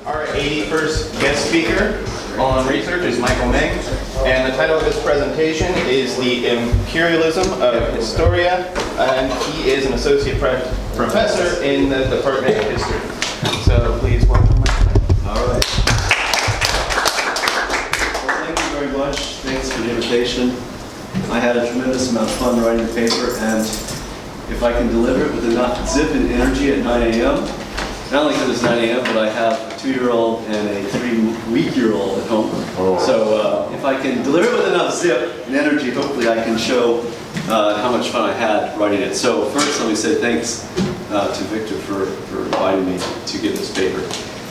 Our 81st guest speaker on research is Michael Meng, and the title of his presentation is The Imperialism of Historie, and he is an associate professor in the Department of History. So please welcome Michael. All right. Well, thank you very much. Thanks for the invitation. I had a tremendous amount of fun writing the paper, and if I can deliver it with enough zip and energy at 9 a.m., not only because it's 9 a.m., but I have a 2-year-old and a 3-week-year-old at home. Oh. So if I can deliver it with enough zip and energy, hopefully I can show how much fun I had writing it. So first, let me say thanks to Victor for inviting me to give this paper.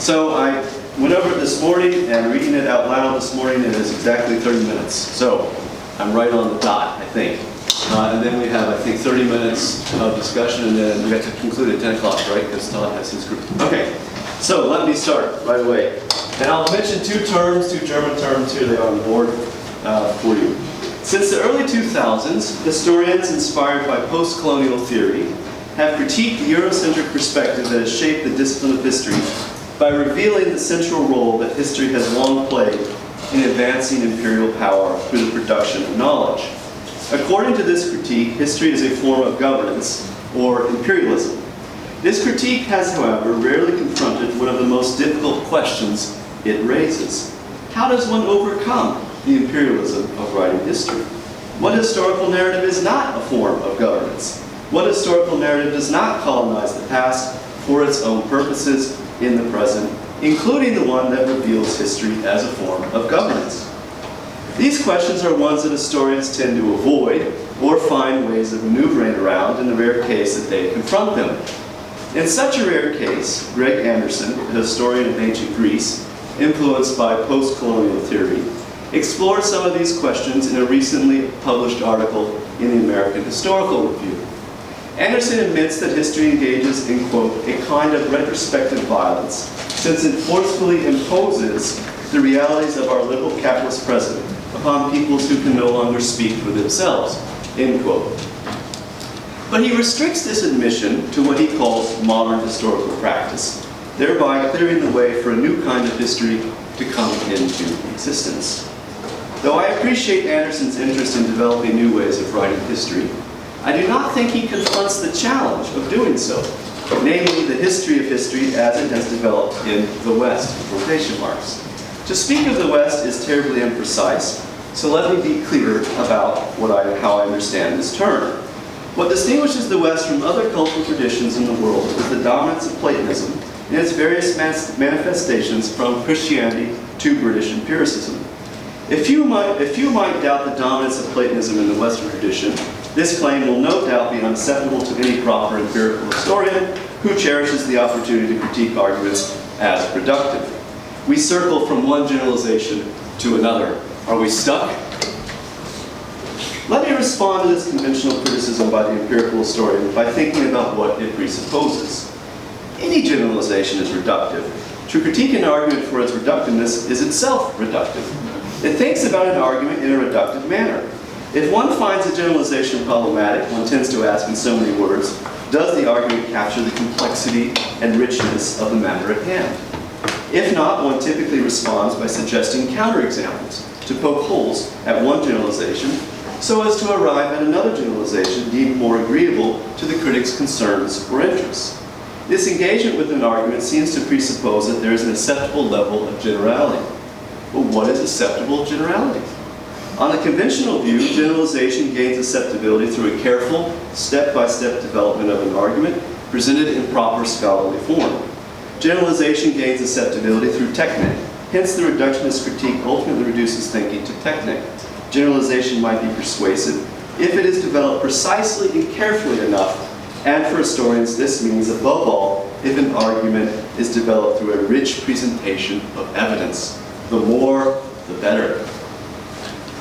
So I went over it this morning, and reading it out loud this morning, it is exactly 30 minutes. So I'm right on the dot, I think. And then we have, I think, 30 minutes of discussion, and then we have to conclude at 10 o'clock, right? Because Todd has his group. Okay, so let me start right away. And I'll mention two German terms here. They are on the board for you. Since the early 2000s, historians inspired by post-colonial theory have critiqued the Eurocentric perspective that has shaped the discipline of history by revealing the central role that history has long played in advancing imperial power through the production of knowledge. According to this critique, history is a form of governance, or imperialism. This critique has, however, rarely confronted one of the most difficult questions it raises. How does one overcome the imperialism of writing history? What historical narrative is not a form of governance? What historical narrative does not colonize the past for its own purposes in the present, including the one that reveals history as a form of governance? These questions are ones that historians tend to avoid or find ways of maneuvering around in the rare case that they confront them. In such a rare case, Greg Anderson, a historian of ancient Greece, influenced by post-colonial theory, explored some of these questions in a recently published article in the American Historical Review. Anderson admits that history engages in, quote, a kind of retrospective violence, since it forcefully imposes the realities of our liberal capitalist present upon peoples who can no longer speak for themselves, end quote. But he restricts this admission to what he calls modern historical practice, thereby clearing the way for a new kind of history to come into existence. Though I appreciate Anderson's interest in developing new ways of writing history, I do not think he confronts the challenge of doing so, namely the history of history as it has developed in the West, quotation marks. To speak of the West is terribly imprecise, so let me be clear about how I understand this term. What distinguishes the West from other cultural traditions in the world is the dominance of Platonism and its various manifestations from Christianity to British empiricism. If you might doubt the dominance of Platonism in the Western tradition, this claim will no doubt be unacceptable to any proper empirical historian who cherishes the opportunity to critique arguments as productive. We circle from one generalization to another. Are we stuck? Let me respond to this conventional criticism by the empirical historian by thinking about what it presupposes. Any generalization is reductive. To critique an argument for its reductiveness is itself reductive. It thinks about an argument in a reductive manner. If one finds a generalization problematic, one tends to ask in so many words, does the argument capture the complexity and richness of the matter at hand? If not, one typically responds by suggesting counterexamples to poke holes at one generalization so as to arrive at another generalization deemed more agreeable to the critic's concerns or interests. This engagement with an argument seems to presuppose that there is an acceptable level of generality. But what is acceptable generality? On a conventional view, generalization gains acceptability through a careful, step-by-step development of an argument presented in proper scholarly form. Generalization gains acceptability through technique. Hence, the reductionist critique ultimately reduces thinking to technique. Generalization might be persuasive if it is developed precisely and carefully enough, and for historians this means, above all, if an argument is developed through a rich presentation of evidence. The more, the better.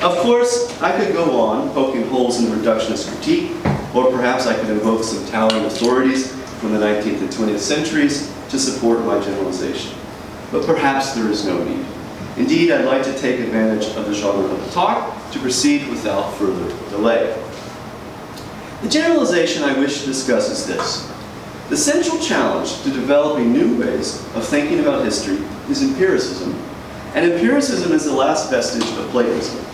Of course, I could go on poking holes in the reductionist critique, or perhaps I could invoke some towering authorities from the 19th and 20th centuries to support my generalization. But perhaps there is no need. Indeed, I'd like to take advantage of the genre of the talk to proceed without further delay. The generalization I wish to discuss is this. The central challenge to developing new ways of thinking about history is empiricism, and empiricism is the last vestige of Platonism.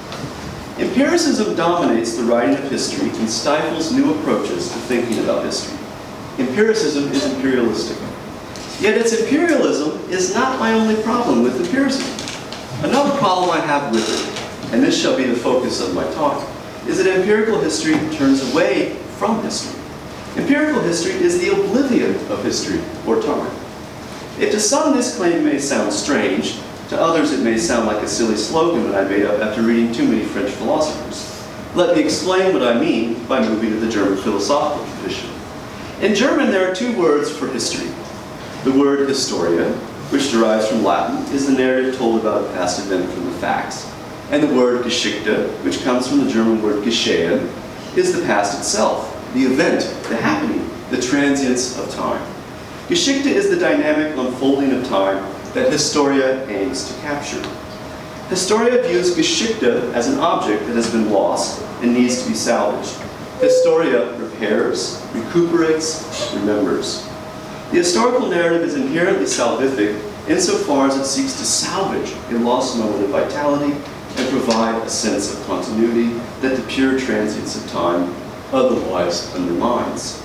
Empiricism dominates the writing of history and stifles new approaches to thinking about history. Empiricism is imperialistic. Yet its imperialism is not my only problem with empiricism. Another problem I have with it, and this shall be the focus of my talk, is that empirical history turns away from history. Empirical history is the oblivion of history or time. If to some this claim may sound strange, to others it may sound like a silly slogan that I made up after reading too many French philosophers. Let me explain what I mean by moving to the German philosophical tradition. In German there are two words for history. The word historia, which derives from Latin, is the narrative told about a past event from the facts. And the word Geschichte, which comes from the German word geschehen, is the past itself, the event, the happening, the transience of time. Geschichte is the dynamic unfolding of time that Historia aims to capture. Historia views Geschichte as an object that has been lost and needs to be salvaged. Historia repairs, recuperates, remembers. The historical narrative is inherently salvific insofar as it seeks to salvage a lost moment of vitality and provide a sense of continuity that the pure transience of time otherwise undermines.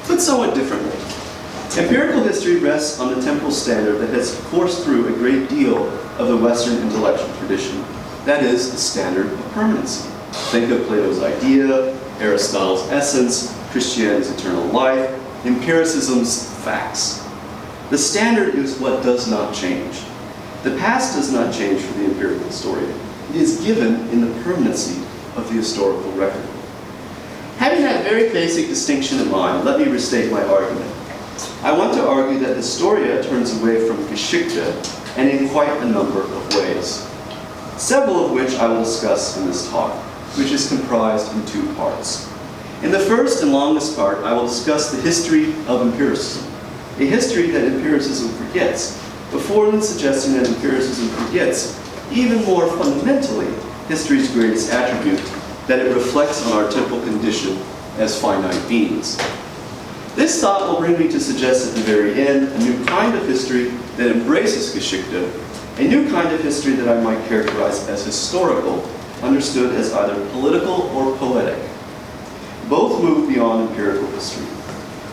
Put somewhat differently, empirical history rests on the temporal standard that has coursed through a great deal of the Western intellectual tradition. That is, the standard of permanency. Think of Plato's idea, Aristotle's essence, Christianity's eternal life, empiricism's facts. The standard is what does not change. The past does not change for the empirical historian. It is given in the permanency of the historical record. Having that very basic distinction in mind, let me restate my argument. I want to argue that Historia turns away from Geschichte, and in quite a number of ways. Several of which I will discuss in this talk, which is comprised in two parts. In the first and longest part, I will discuss the history of empiricism, a history that empiricism forgets, before then suggesting that empiricism forgets, even more fundamentally, history's greatest attribute, that it reflects on our temporal condition as finite beings. This thought will bring me to suggest at the very end a new kind of history that embraces Geschichte, a new kind of history that I might characterize as historical, understood as either political or poetic. Both move beyond empirical history.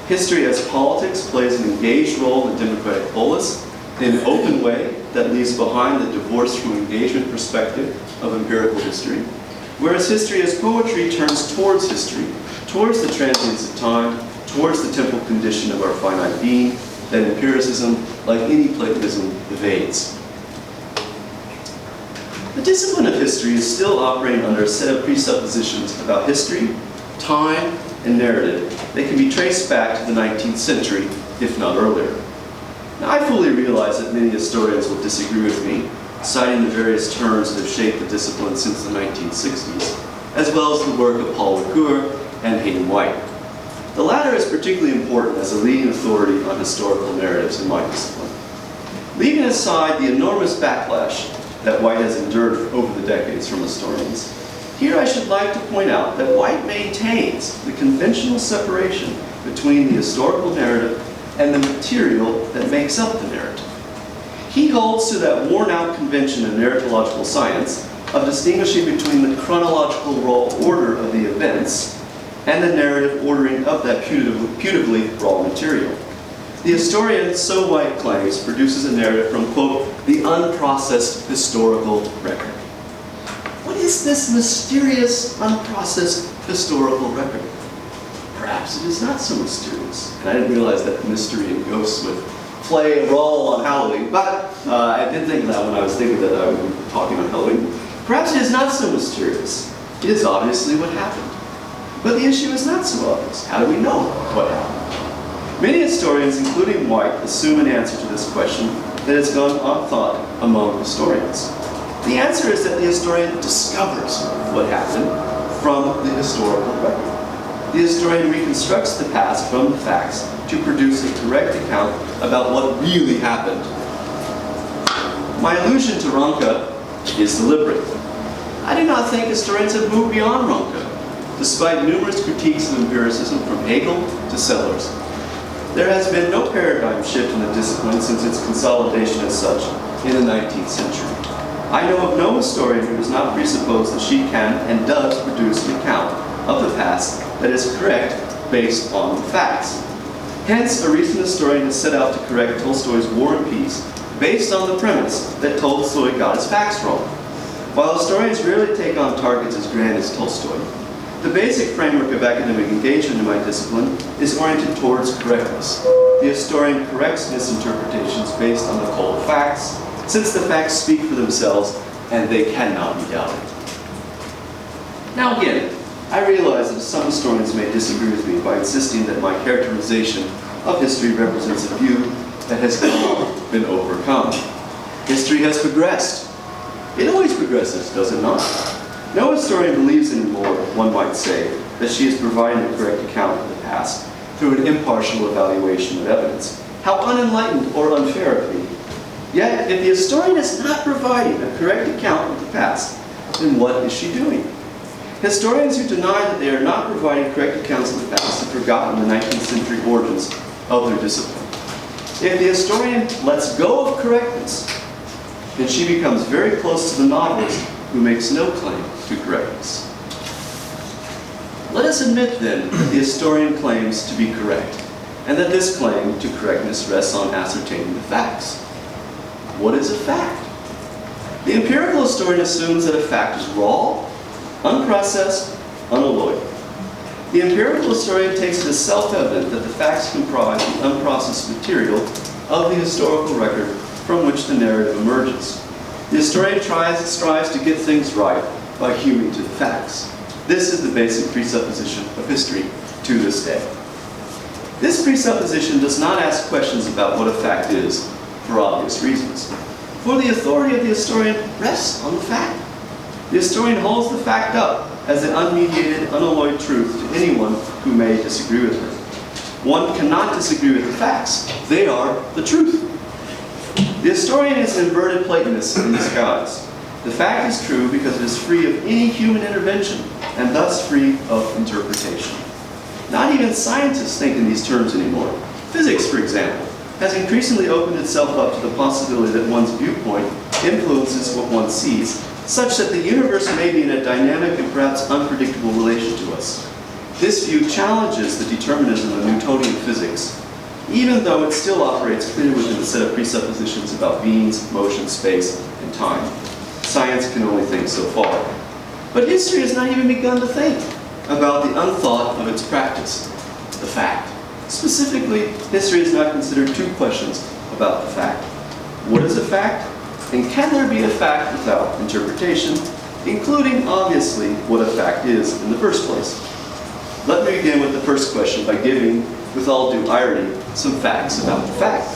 History as politics plays an engaged role in democratic polis in an open way that leaves behind the divorce from engagement perspective of empirical history, whereas history as poetry turns towards history, towards the transience of time, towards the temporal condition of our finite being, that empiricism, like any Platonism, evades. The discipline of history is still operating under a set of presuppositions about history, time, and narrative that can be traced back to the 19th century, if not earlier. Now, I fully realize that many historians will disagree with me, citing the various terms that have shaped the discipline since the 1960s, as well as the work of Paul Ricoeur and Hayden White. The latter is particularly important as a leading authority on historical narratives in my discipline. Leaving aside the enormous backlash that White has endured over the decades from historians, here I should like to point out that White maintains the conventional separation between the historical narrative and the material that makes up the narrative. He holds to that worn-out convention in narratological science of distinguishing between the chronological raw order of the events and the narrative ordering of that putatively raw material. The historian, so White claims, produces a narrative from, quote, the unprocessed historical record. What is this mysterious, unprocessed historical record? Perhaps it is not so mysterious. And I didn't realize that mystery and ghosts would play a role on Halloween, but I did think of that when I was thinking that I would be talking on Halloween. Perhaps it is not so mysterious. It is obviously what happened. But the issue is not so obvious. How do we know what happened? Many historians, including White, assume an answer to this question that has gone unthought among historians. The answer is that the historian discovers what happened from the historical record. The historian reconstructs the past from the facts to produce a correct account about what really happened. My allusion to Ranke is deliberate. I do not think historians have moved beyond Ranke, despite numerous critiques of empiricism from Hegel to Sellers. There has been no paradigm shift in the discipline since its consolidation as such in the 19th century. I know of no historian who does not presuppose that she can and does produce an account of the past that is correct based on facts. Hence, a recent historian has set out to correct Tolstoy's War and Peace based on the premise that Tolstoy got his facts wrong. While historians rarely take on targets as grand as Tolstoy, the basic framework of academic engagement in my discipline is oriented towards correctness. The historian corrects misinterpretations based on the cold facts, since the facts speak for themselves and they cannot be doubted. Now again, I realize that some historians may disagree with me by insisting that my characterization of history represents a view that has now been overcome. History has progressed. It always progresses, does it not? No historian believes anymore, one might say, that she is providing a correct account of the past through an impartial evaluation of evidence. How unenlightened or unfair it be. Yet, if the historian is not providing a correct account of the past, then what is she doing? Historians who deny that they are not providing correct accounts of the past have forgotten the 19th century origins of their discipline. If the historian lets go of correctness, then she becomes very close to the novelist who makes no claim to correctness. Let us admit then that the historian claims to be correct, and that this claim to correctness rests on ascertaining the facts. What is a fact? The empirical historian assumes that a fact is raw, unprocessed, unalloyed. The empirical historian takes it as self-evident that the facts comprise the unprocessed material of the historical record from which the narrative emerges. The historian strives to get things right by hewing to the facts. This is the basic presupposition of history to this day. This presupposition does not ask questions about what a fact is, for obvious reasons. For the authority of the historian rests on the fact. The historian holds the fact up as an unmediated, unalloyed truth to anyone who may disagree with her. One cannot disagree with the facts. They are the truth. The historian is an inverted Platonist in disguise. The fact is true because it is free of any human intervention and thus free of interpretation. Not even scientists think in these terms anymore. Physics, for example, has increasingly opened itself up to the possibility that one's viewpoint influences what one sees, such that the universe may be in a dynamic and perhaps unpredictable relation to us. This view challenges the determinism of Newtonian physics, even though it still operates clearly within a set of presuppositions about beings, motion, space, and time. Science can only think so far. But history has not even begun to think about the unthought of its practice, the fact. Specifically, history has not considered two questions about the fact. What is a fact? And can there be a fact without interpretation, including, obviously, what a fact is in the first place? Let me begin with the first question by giving, with all due irony, some facts about the fact.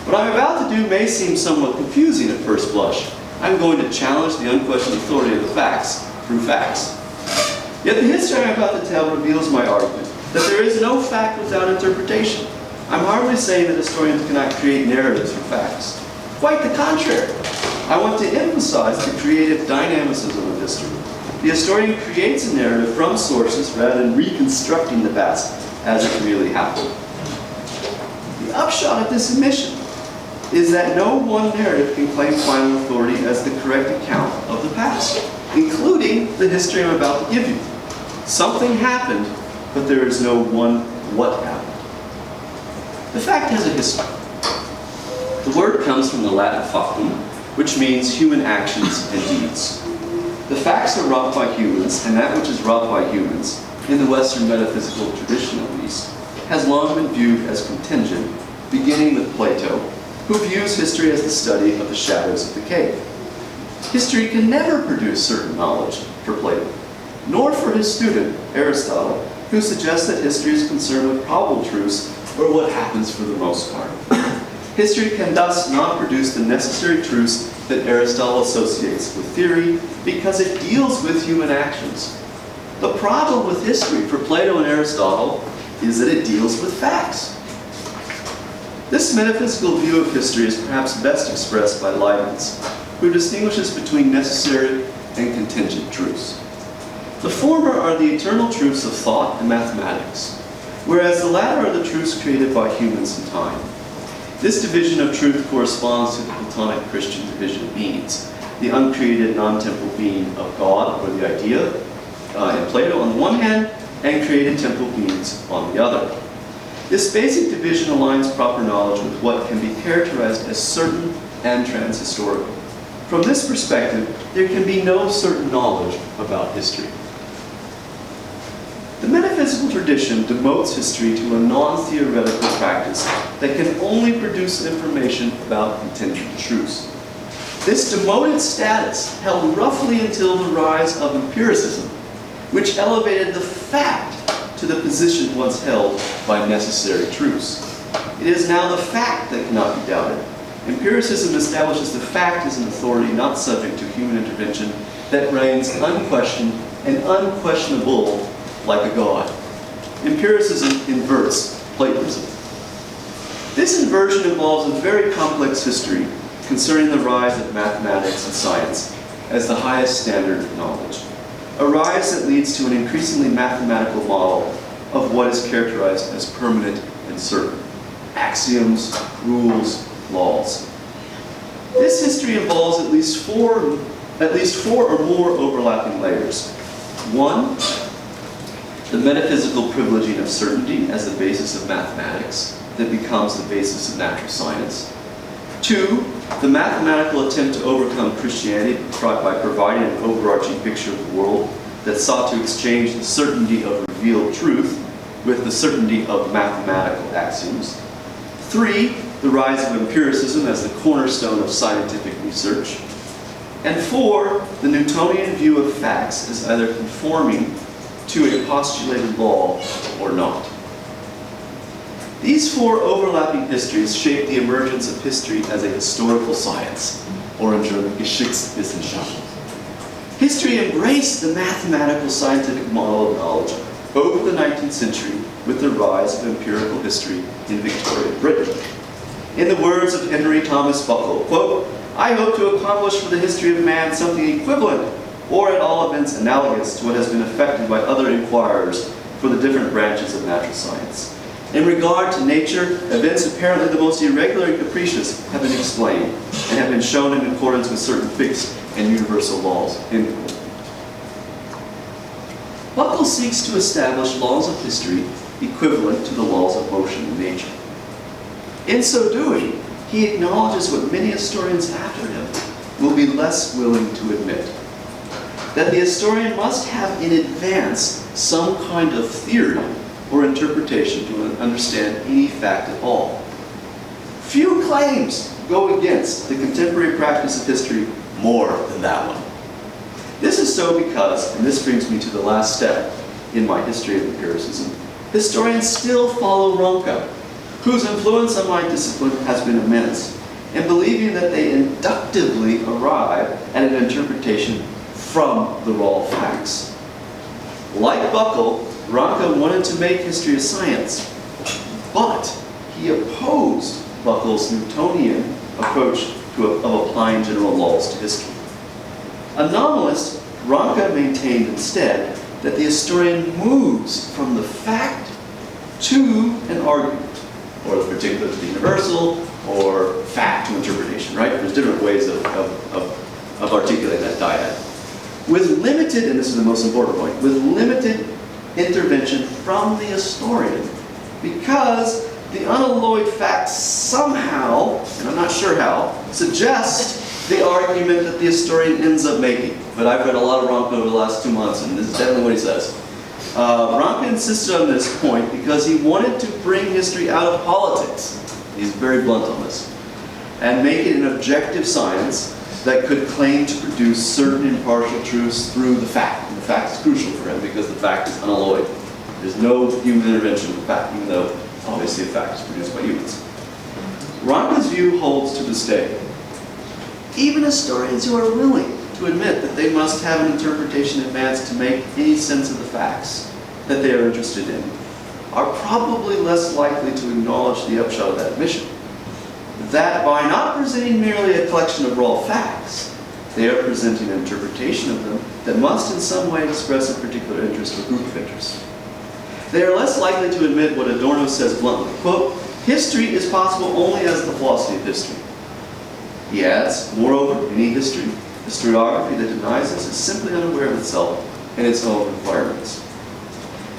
What I'm about to do may seem somewhat confusing at first blush. I'm going to challenge the unquestioned authority of the facts through facts. Yet the history I'm about to tell reveals my argument, that there is no fact without interpretation. I'm hardly saying that historians cannot create narratives from facts. Quite the contrary. I want to emphasize the creative dynamicism of history. The historian creates a narrative from sources rather than reconstructing the past as it really happened. The upshot of this admission is that no one narrative can claim final authority as the correct account of the past, including the history I'm about to give you. Something happened, but there is no one what happened. The fact has a history. The word comes from the Latin factum, which means human actions and deeds. The facts are wrought by humans, and that which is wrought by humans, in the Western metaphysical tradition at least, has long been viewed as contingent, beginning with Plato, who views history as the study of the shadows of the cave. History can never produce certain knowledge for Plato, nor for his student, Aristotle, who suggests that history is concerned with probable truths, or what happens for the most part. History can thus not produce the necessary truths that Aristotle associates with theory, because it deals with human actions. The problem with history for Plato and Aristotle is that it deals with facts. This metaphysical view of history is perhaps best expressed by Leibniz, who distinguishes between necessary and contingent truths. The former are the eternal truths of thought and mathematics. whereas the latter are the truths created by humans in time. This division of truth corresponds to the Platonic Christian division of beings, the uncreated, non-temporal being of God, or the idea, in Plato on the one hand, and created temporal beings on the other. This basic division aligns proper knowledge with what can be characterized as certain and transhistorical. From this perspective, there can be no certain knowledge about history. The metaphysical tradition demotes history to a non-theoretical practice that can only produce information about contingent truths. This demoted status held roughly until the rise of empiricism, which elevated the fact to the position once held by necessary truths. It is now the fact that cannot be doubted. Empiricism establishes the fact as an authority not subject to human intervention that reigns unquestioned and unquestionable like a god. Empiricism inverts Platonism. This inversion involves a very complex history concerning the rise of mathematics and science as the highest standard of knowledge. A rise that leads to an increasingly mathematical model of what is characterized as permanent and certain. Axioms, rules, laws. This history involves at least four or more overlapping layers. One, the metaphysical privileging of certainty as the basis of mathematics that becomes the basis of natural science. Two, the mathematical attempt to overcome Christianity by providing an overarching picture of the world that sought to exchange the certainty of revealed truth with the certainty of mathematical axioms. Three, the rise of empiricism as the cornerstone of scientific research. And four, the Newtonian view of facts as either conforming to a postulated law or not. These four overlapping histories shape the emergence of history as a historical science, or in German, Geschichtswissenschaft. History embraced the mathematical scientific model of knowledge over the 19th century with the rise of empirical history in Victorian Britain. In the words of Henry Thomas Buckle, quote, "I hope to accomplish for the history of man something equivalent, or at all events analogous to what has been effected by other inquirers for the different branches of natural science. In regard to nature, events apparently the most irregular and capricious have been explained, and have been shown in accordance with certain fixed and universal laws." End quote. Buckle seeks to establish laws of history equivalent to the laws of motion in nature. In so doing, he acknowledges what many historians after him will be less willing to admit, that the historian must have in advance some kind of theory or interpretation to understand any fact at all. Few claims go against the contemporary practice of history more than that one. This is so because, and this brings me to the last step in my history of empiricism, historians still follow Ranke, whose influence on my discipline has been immense, in believing that they inductively arrive at an interpretation from the raw facts. Like Buckle, Ranke wanted to make history a science, but he opposed Buckle's Newtonian approach of applying general laws to history. A nominalist, Ranke maintained instead that the historian moves from the fact to an argument, or the particular to the universal, or fact to interpretation, right? There's different ways of articulating that dyad. With limited, and this is the most important point, with limited intervention from the historian, because the unalloyed facts somehow, and I'm not sure how, suggest the argument that the historian ends up making. But I've read a lot of Ranke over the last 2 months, and this is definitely what he says. Ranke insisted on this point because he wanted to bring history out of politics. He's very blunt on this. And make it an objective science that could claim to produce certain impartial truths through the fact. And the fact is crucial for him because the fact is unalloyed. There's no human intervention in the fact, even though obviously a fact is produced by humans. Ranke's view holds to this day. Even historians who are willing to admit that they must have an interpretation in advance to make any sense of the facts that they are interested in are probably less likely to acknowledge the upshot of that admission. That by not presenting merely a collection of raw facts, they are presenting an interpretation of them that must in some way express a particular interest or group of interests. They are less likely to admit what Adorno says bluntly, quote, history is possible only as the philosophy of history. He adds, moreover, any historiography that denies this is simply unaware of itself and its own requirements.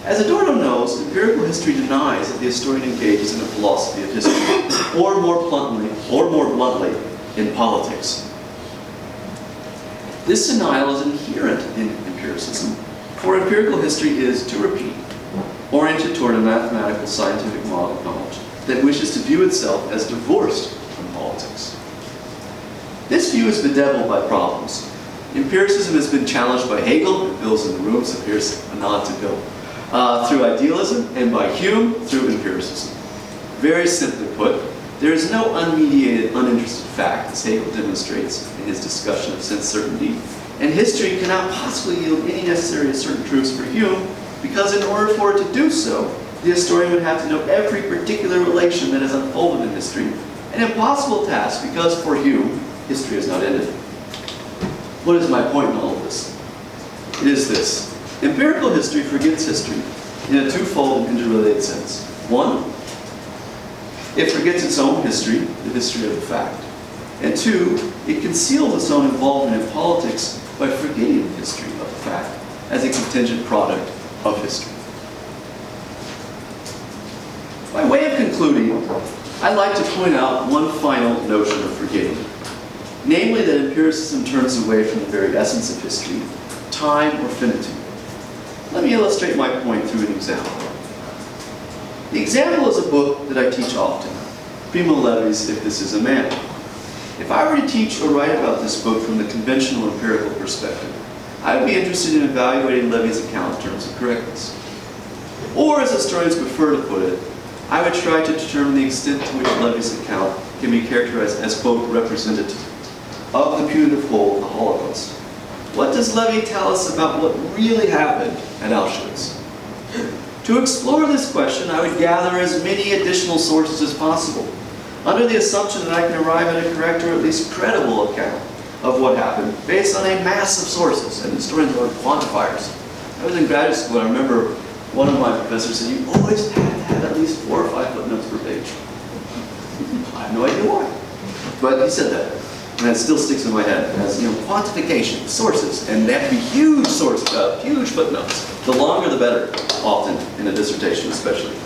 As Adorno knows, empirical history denies that the historian engages in a philosophy of history, or more bluntly, in politics. This denial is inherent in empiricism, for empirical history is, to repeat, oriented toward a mathematical scientific model of knowledge that wishes to view itself as divorced from politics. This view is bedeviled by problems. Empiricism has been challenged by Hegel, and Bill's in the room, so here's a nod to Bill, through idealism, and by Hume through empiricism. Very simply put, there is no unmediated, uninterested fact, as Hegel demonstrates in his discussion of sense certainty, and history cannot possibly yield any necessary certain truths for Hume, because in order for it to do so, the historian would have to know every particular relation that has unfolded in history, an impossible task because for Hume, history is not ended. What is my point in all of this? It is this. Empirical history forgets history in a twofold and interrelated sense. One, it forgets its own history, the history of the fact. And two, it conceals its own involvement in politics by forgetting the history of the fact as a contingent product of history. By way of concluding, I'd like to point out one final notion of forgetting. Namely that empiricism turns away from the very essence of history, time or finitude. Let me illustrate my point through an example. The example is a book that I teach often, Primo Levi's If This Is a Man. If I were to teach or write about this book from the conventional empirical perspective, I would be interested in evaluating Levi's account in terms of correctness. Or, as historians prefer to put it, I would try to determine the extent to which Levi's account can be characterized as, quote, representative of the punitive whole of the Holocaust. What does Levy tell us about what really happened at Auschwitz? To explore this question, I would gather as many additional sources as possible, under the assumption that I can arrive at a correct or at least credible account of what happened based on a mass of sources, and historians are quantifiers. I was in graduate school, and I remember one of my professors said, you always had to have at least 4 or 5 footnotes per page. I have no idea why. But he said that. And it still sticks in my head as, quantification, sources, and they have to be huge sources, huge footnotes. The longer the better, often in a dissertation especially.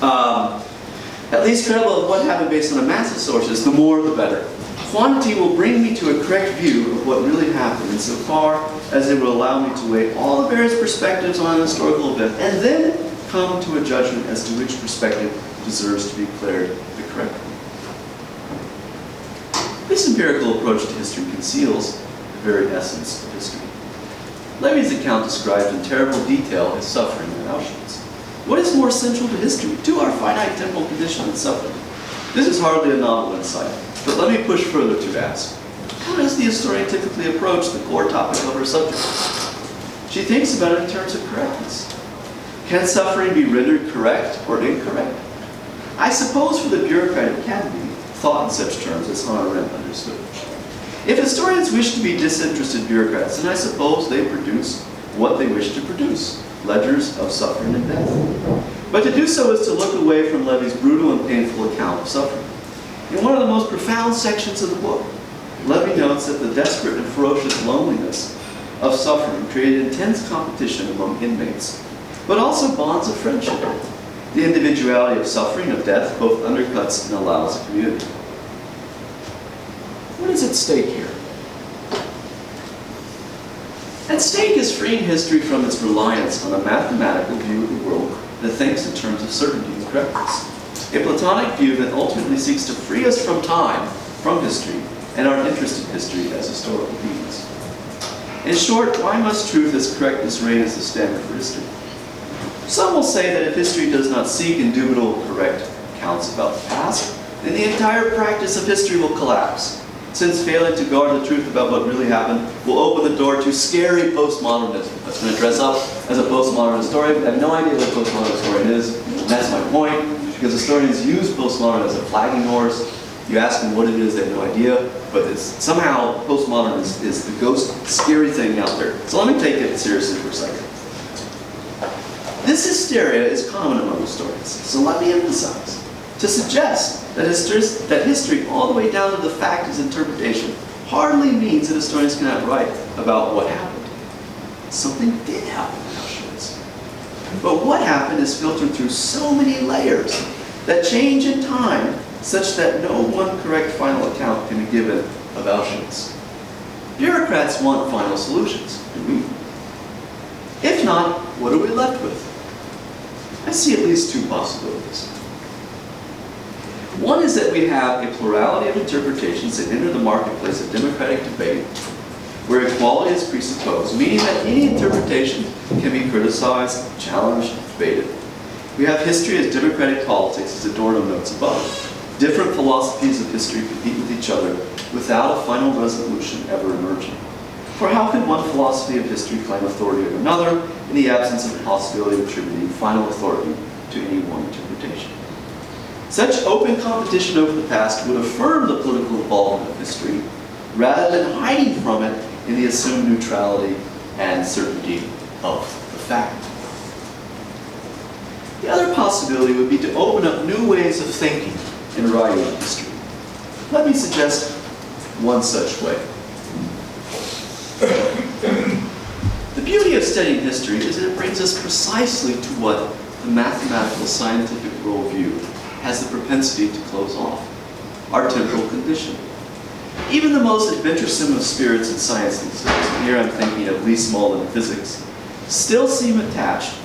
At least credible of what happened based on a mass of sources, the more the better. Quantity will bring me to a correct view of what really happened insofar as it will allow me to weigh all the various perspectives on an historical event and then come to a judgment as to which perspective deserves to be declared the correct one. This empirical approach to history conceals the very essence of history. Levy's account describes in terrible detail his suffering in Auschwitz. What is more central to history, to our finite temporal condition than suffering? This is hardly a novel insight, but let me push further to ask, how does the historian typically approach the core topic of her subject? She thinks about it in terms of correctness. Can suffering be rendered correct or incorrect? I suppose for the bureaucrat it can be thought in such terms as Hannah Arendt understood. If historians wish to be disinterested bureaucrats, then I suppose they produce what they wish to produce, ledgers of suffering and death. But to do so is to look away from Levy's brutal and painful account of suffering. In one of the most profound sections of the book, Levy notes that the desperate and ferocious loneliness of suffering created intense competition among inmates, but also bonds of friendship. The individuality of suffering, of death, both undercuts and allows a community. What is at stake here? At stake is freeing history from its reliance on a mathematical view of the world that thinks in terms of certainty and correctness. A Platonic view that ultimately seeks to free us from time, from history, and our interest in history as historical beings. In short, why must truth as correctness reign as the standard for history? Some will say that if history does not seek indubitable correct accounts about the past, then the entire practice of history will collapse, since failing to guard the truth about what really happened will open the door to scary postmodernism. That's going to dress up as a postmodern historian, but I have no idea what a postmodern historian is, and that's my point, because historians use postmodern as a flagging horse. You ask them what it is, they have no idea, but somehow postmodern is the ghost, scary thing out there. So let me take it seriously for a second. This hysteria is common among historians, so let me emphasize. To suggest that history, all the way down to the fact as interpretation, hardly means that historians cannot write about what happened. Something did happen in Auschwitz. But what happened is filtered through so many layers that change in time such that no one correct final account can be given of Auschwitz. Bureaucrats want final solutions, do we? If not, what are we left with? I see at least two possibilities. One is that we have a plurality of interpretations that enter the marketplace of democratic debate, where equality is presupposed, meaning that any interpretation can be criticized, challenged, debated. We have history as democratic politics, as Adorno notes above. Different philosophies of history compete with each other without a final resolution ever emerging. For how can one philosophy of history claim authority over another in the absence of the possibility of attributing final authority to any one interpretation? Such open competition over the past would affirm the political involvement of history rather than hiding from it in the assumed neutrality and certainty of the fact. The other possibility would be to open up new ways of thinking and writing history. Let me suggest one such way. The beauty of studying history is that it brings us precisely to what the mathematical scientific worldview has the propensity to close off: our temporal condition. Even the most adventuresome of spirits in science these days, and here I'm thinking of Lee Small in physics, still seem attracted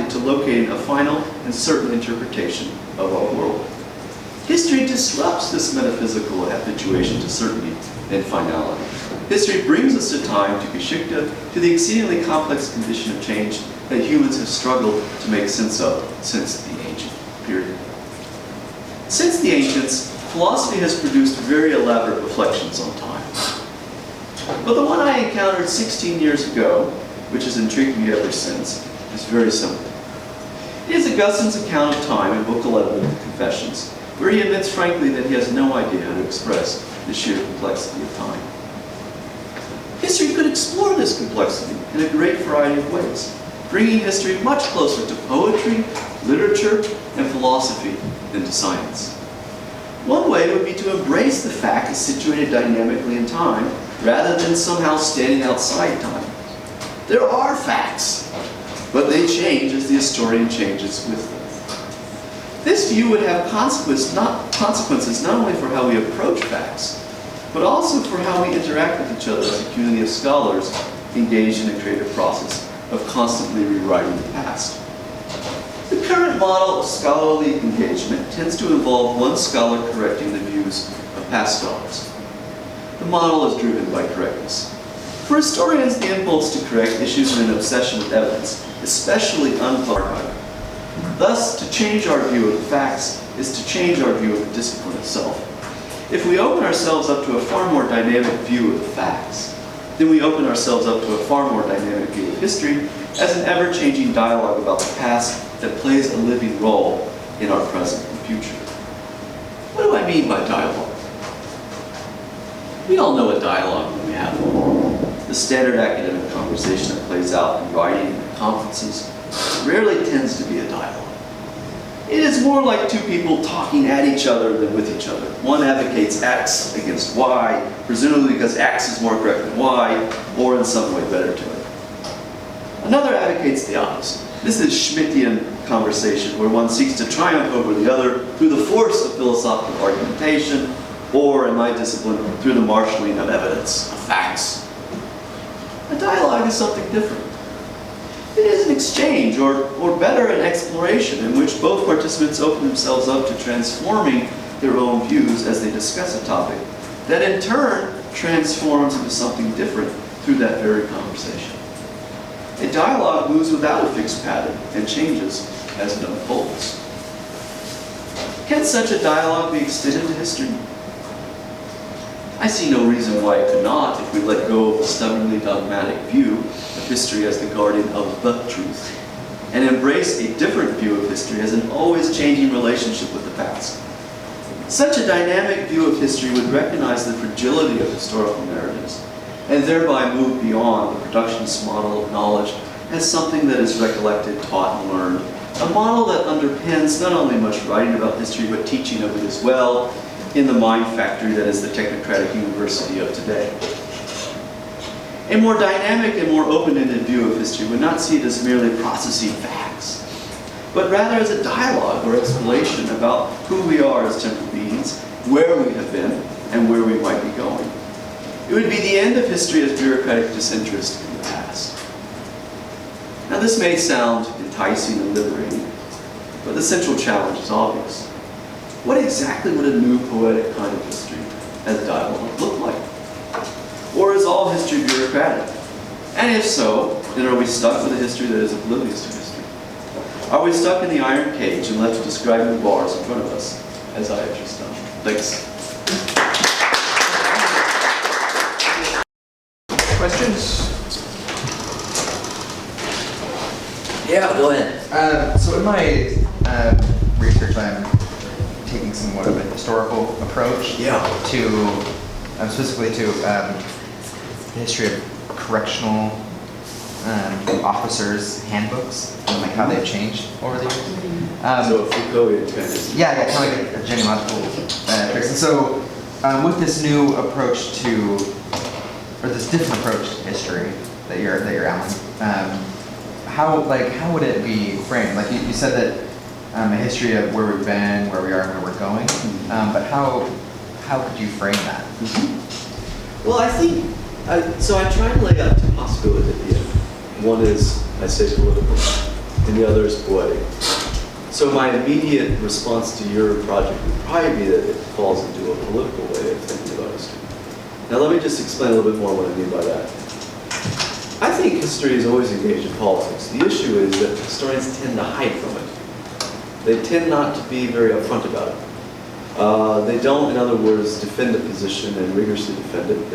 to locating a final and certain interpretation of our world. History disrupts this metaphysical habituation to certainty and finality. History brings us to time, to Geschichte, to the exceedingly complex condition of change that humans have struggled to make sense of since the ancient period. Since the ancients, philosophy has produced very elaborate reflections on time. But the one I encountered 16 years ago, which has intrigued me ever since, is very simple. It is Augustine's account of time in Book 11 of the Confessions, where he admits frankly that he has no idea how to express the sheer complexity of time. History could explore this complexity in a great variety of ways, bringing history much closer to poetry, literature, and philosophy than to science. One way would be to embrace the fact as situated dynamically in time, rather than somehow standing outside time. There are facts, but they change as the historian changes with them. This view would have consequences not only for how we approach facts, but also for how we interact with each other as a community of scholars engaged in a creative process of constantly rewriting the past. The current model of scholarly engagement tends to involve one scholar correcting the views of past scholars. The model is driven by correctness. For historians, the impulse to correct issues in an obsession with evidence, especially unarchived. Thus, to change our view of the facts is to change our view of the discipline itself. If we open ourselves up to a far more dynamic view of the facts, then we open ourselves up to a far more dynamic view of history as an ever-changing dialogue about the past that plays a living role in our present and future. What do I mean by dialogue? We all know what dialogue when we have one. The standard academic conversation that plays out in writing and conferences rarely tends to be a dialogue. It is more like two people talking at each other than with each other. One advocates X against Y, presumably because X is more correct than Y, or in some way better to it. Another advocates the opposite. This is Schmittian conversation, where one seeks to triumph over the other through the force of philosophical argumentation, or, in my discipline, through the marshalling of evidence, of facts. A dialogue is something different. It is an exchange, or better, an exploration, in which both participants open themselves up to transforming their own views as they discuss a topic, that in turn transforms into something different through that very conversation. A dialogue moves without a fixed pattern and changes as it unfolds. Can such a dialogue be extended to history? I see no reason why it could not if we let go of a stubbornly dogmatic view of history as the guardian of the truth, and embrace a different view of history as an always changing relationship with the past. Such a dynamic view of history would recognize the fragility of historical narratives, and thereby move beyond the productionist model of knowledge as something that is recollected, taught, and learned. A model that underpins not only much writing about history, but teaching of it as well in the mind factory that is the technocratic university of today. A more dynamic and more open-ended view of history would not see it as merely processing facts, but rather as a dialogue or exploration about who we are as temporal beings, where we have been, and where we might be going. It would be the end of history as bureaucratic disinterest in the past. Now this may sound enticing and liberating, but the central challenge is obvious. What exactly would a new poetic kind of history as dialogue look like? Or is all history bureaucratic? And if so, then are we stuck with a history that is oblivious to history? Are we stuck in the iron cage and left describing the bars in front of us, as I have just done? Thanks. Questions? Yeah, go ahead. So in my research, I'm taking somewhat of a historical approach to, specifically to the history of correctional officers' handbooks and like how they've changed over the years. So Foucaultian kind of. Yeah, kind of like a genealogical fix. And so with this new approach to, or this different approach to history that you're Alan, how would it be framed? Like you said that a history of where we've been, where we are, and where we're going. But how could you frame that? Well, I think, so I try to lay out two possibilities at the end. One is, I say, political, and the other is poetic. So my immediate response to your project would probably be that it falls into a political way of thinking about history. Now let me just explain a little bit more what I mean by that. I think history is always engaged in politics. The issue is that historians tend to hide from it. They tend not to be very upfront about it. They don't, in other words, defend a position and rigorously defend it.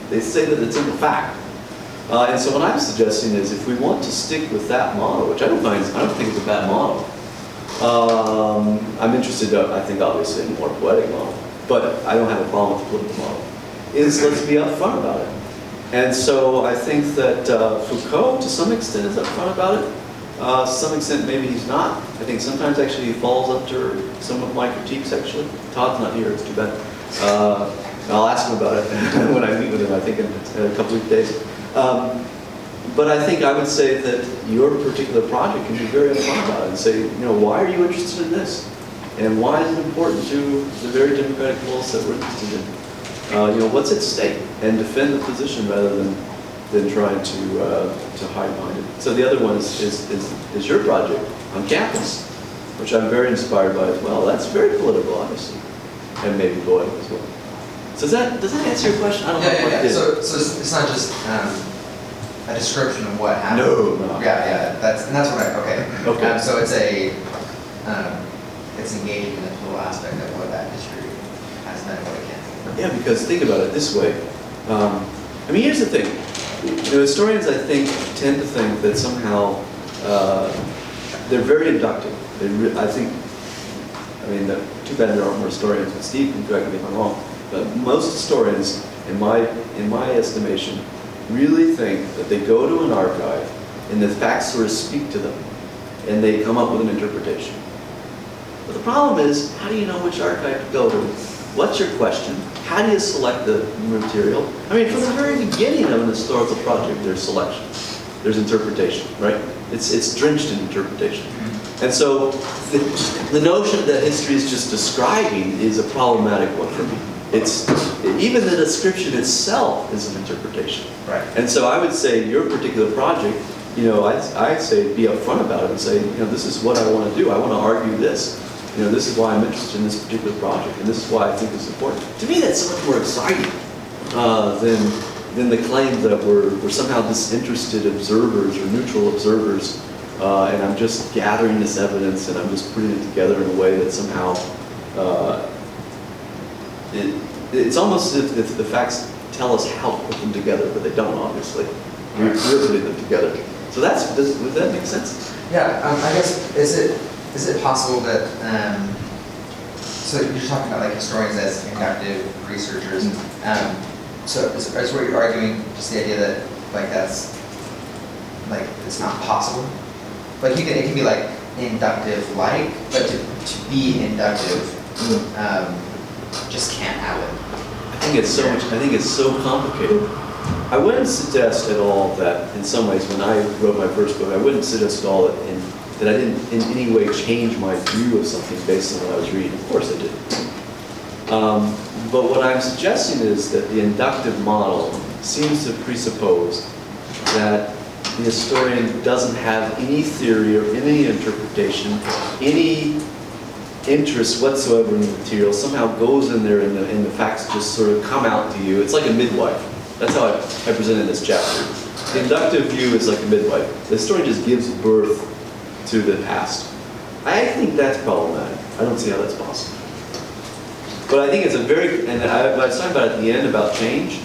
They say that it's in the fact. And so what I'm suggesting is if we want to stick with that model, which I don't think is a bad model. I'm interested, I think, obviously, in a more poetic model, but I don't have a problem with the political model, is let's be upfront about it. And so I think that Foucault, to some extent, is upfront about it. To some extent, maybe he's not. I think sometimes, actually, he falls under some of my critiques, actually. Todd's not here, it's too bad. I'll ask him about it when I meet with him, I think, in a couple of days. But I think I would say that your particular project can be very upfront about it and say, why are you interested in this? And why is it important to the very democratic goals that we're interested in? What's at stake? And defend the position rather than trying to hide behind it. So the other one is your project on campus, which I'm very inspired by as well. That's very political, obviously, and maybe poetic as well. So does that answer your question? I don't know if it did. So it's not just a description of what happened. No. Yeah. That's what Okay. So it's engaging in the political aspect of what that history has been and what it can be. Yeah, because think about it this way. Here's the thing. Historians, I think, tend to think that somehow they're very inductive. Too bad there aren't more historians, but Steve can correct me if I'm wrong. But most historians, in my estimation, really think that they go to an archive and the facts sort of speak to them, and they come up with an interpretation. But the problem is, how do you know which archive to go to? What's your question? How do you select the material? From the very beginning of an historical project, there's selection. There's interpretation, right? It's drenched in interpretation. And so the notion that history is just describing is a problematic one for me. Even the description itself is an interpretation. Right. And so I would say your particular project, I'd say be upfront about it and say, this is what I want to do. I want to argue this. This is why I'm interested in this particular project, and this is why I think it's important. To me, that's so much more exciting than the claim that we're somehow disinterested observers or neutral observers, and I'm just gathering this evidence and I'm just putting it together in a way that somehow it's almost as if the facts tell us how to put them together, but they don't, obviously. We're putting them together. So would that make sense? Yeah, I guess, is it possible that, so you're talking about like historians as inductive researchers, so is what you're arguing just the idea that like that's like it's not possible. Like it can be like inductive like, but to be inductive just can't happen. I think it's so complicated. I wouldn't suggest at all that, in some ways, when I wrote my first book, I wouldn't suggest at all that I didn't in any way change my view of something based on what I was reading. Of course I did. But what I'm suggesting is that the inductive model seems to presuppose that the historian doesn't have any theory or any interpretation, any interest whatsoever in the material, somehow goes in there and the facts just sort of come out to you. It's like a midwife. That's how I presented this chapter. The inductive view is like a midwife. The historian just gives birth to the past. I think that's problematic. I don't see how that's possible. But I think it's a very, and I was talking about at the end about change,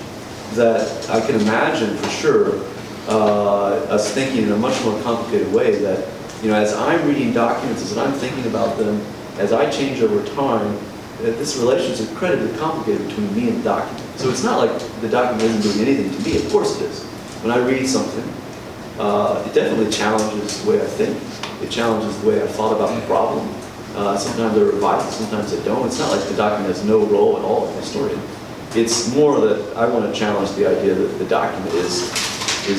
that I can imagine for sure us thinking in a much more complicated way that, you know, as I'm reading documents, as I'm thinking about them, as I change over time, that this relationship is incredibly complicated between me and the document. So it's not like the document isn't doing anything to me. Of course it is. When I read something, it definitely challenges the way I think. It challenges the way I thought about the problem. Sometimes I revise it, sometimes I don't. It's not like the document has no role at all in the historian. It's more that I want to challenge the idea that the document is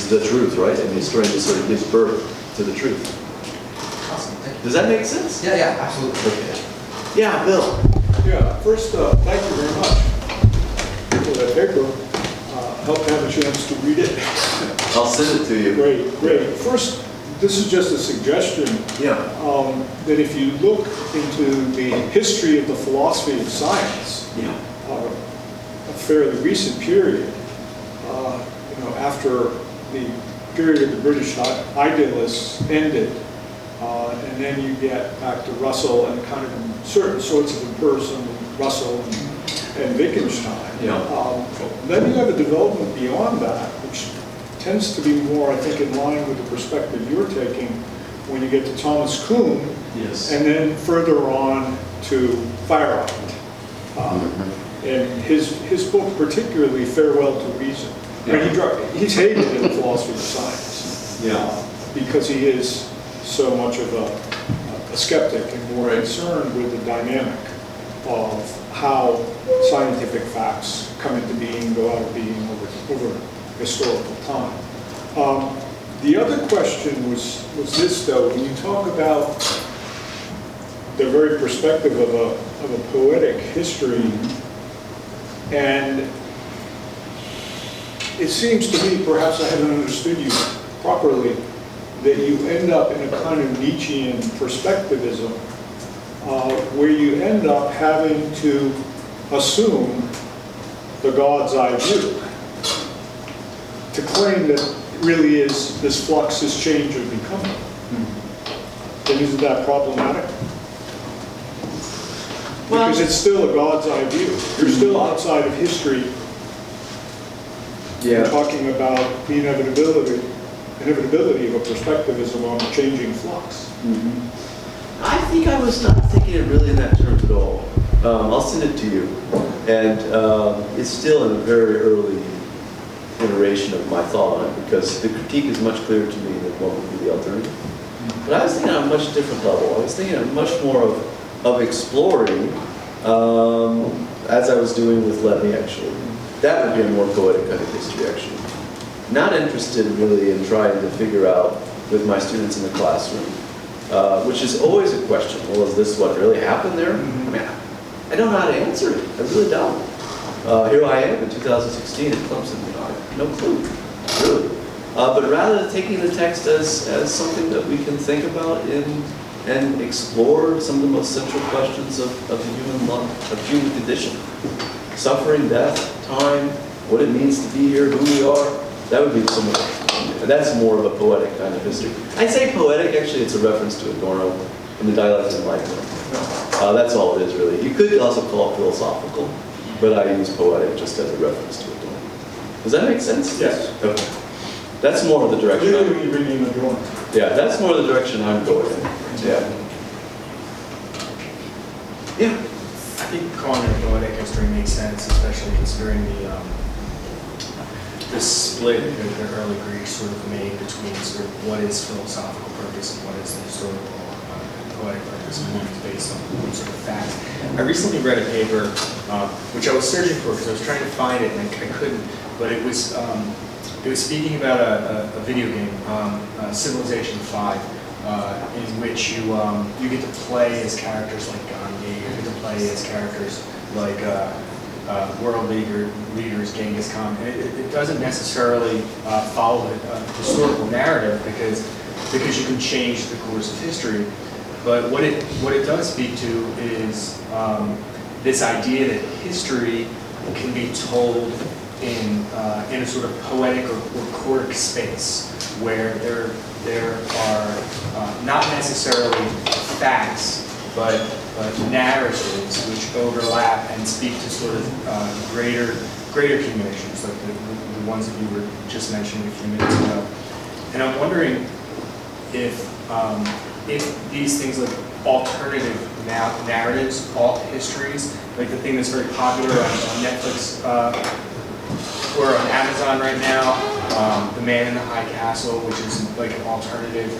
the truth, right? And the historian just sort of gives birth to the truth. Awesome, thank you. Does that make sense? Yeah, absolutely. Okay. Yeah, Bill. Yeah, first, thank you very much for that paper. Hope to have a chance to read it. I'll send it to you. Great. First, this is just a suggestion. Yeah. That if you look into the history of the philosophy of science, Yeah. a fairly recent period, after the period of the British idealists ended, and then you get back to Russell and kind of certain sorts of empiricism, Russell and Wittgenstein. Yeah. Then you have a development beyond that, which tends to be more, I think, in line with the perspective you're taking when you get to Thomas Kuhn, Yes. and then further on to Feyerabend. And his book, particularly Farewell to Reason. I mean, he's hated in the philosophy of science. Because he is so much of a skeptic and more concerned with the dynamic of how scientific facts come into being, go out of being over historical time. The other question was this, though. When you talk about the very perspective of a poetic history, and it seems to me, perhaps I haven't understood you properly, that you end up in a kind of Nietzschean perspectivism, where you end up having to assume the God's eye view to claim that it really is this flux, this change of becoming. And isn't that problematic? Because it's still a God's eye view. You're still outside of history. You're talking about the inevitability of a perspectivism on a changing flux. I think I was not thinking it really in that terms at all. I'll send it to you. And it's still in a very early iteration of my thought on it, because the critique is much clearer to me than what would be the alternative. But I was thinking on a much different level. I was thinking on much more of exploring, as I was doing with Levy, actually. That would be a more poetic kind of history, actually. Not interested really in trying to figure out with my students in the classroom, which is always a question. Well, is this what really happened there? I mean, I don't know how to answer it. I really don't. Here I am in 2016 at Clemson. I have no clue, really. But rather than taking the text as something that we can think about and explore some of the most central questions of the human life, of human condition. Suffering, death, time, what it means to be here, who we are. That would be some of that's more of a poetic kind of history. I say poetic, actually it's a reference to Adorno in the Dialectic of Enlightenment. That's all it is, really. You could also call it philosophical, but I use poetic just as a reference to Adorno. Does that make sense? Yes. Okay. That's more of the direction. Clearly, you bring in Adorno. Yeah, that's more the direction I'm going in. Yeah. Yeah. I think calling it a poetic history makes sense, especially considering the split that the early Greeks sort of made between sort of what is philosophical purpose and what is the historical poetic purpose, and one is based on sort of facts. I recently read a paper, which I was searching for because I was trying to find it and I couldn't, but it was speaking about a video game, Civilization 5, in which you get to play as characters like Gandhi, you get to play as characters like world leaders, Genghis Khan. And it doesn't necessarily follow a historical narrative because you can change the course of history. But what it does speak to is this idea that history can be told in a sort of poetic or choric space where there are not necessarily facts, but narratives which overlap and speak to sort of greater accumulations, like the ones that you were just mentioning a few minutes ago. And I'm wondering if these things like alternative narratives, alt histories, like the thing that's very popular on Netflix or on Amazon right now, The Man in the High Castle, which is like an alternative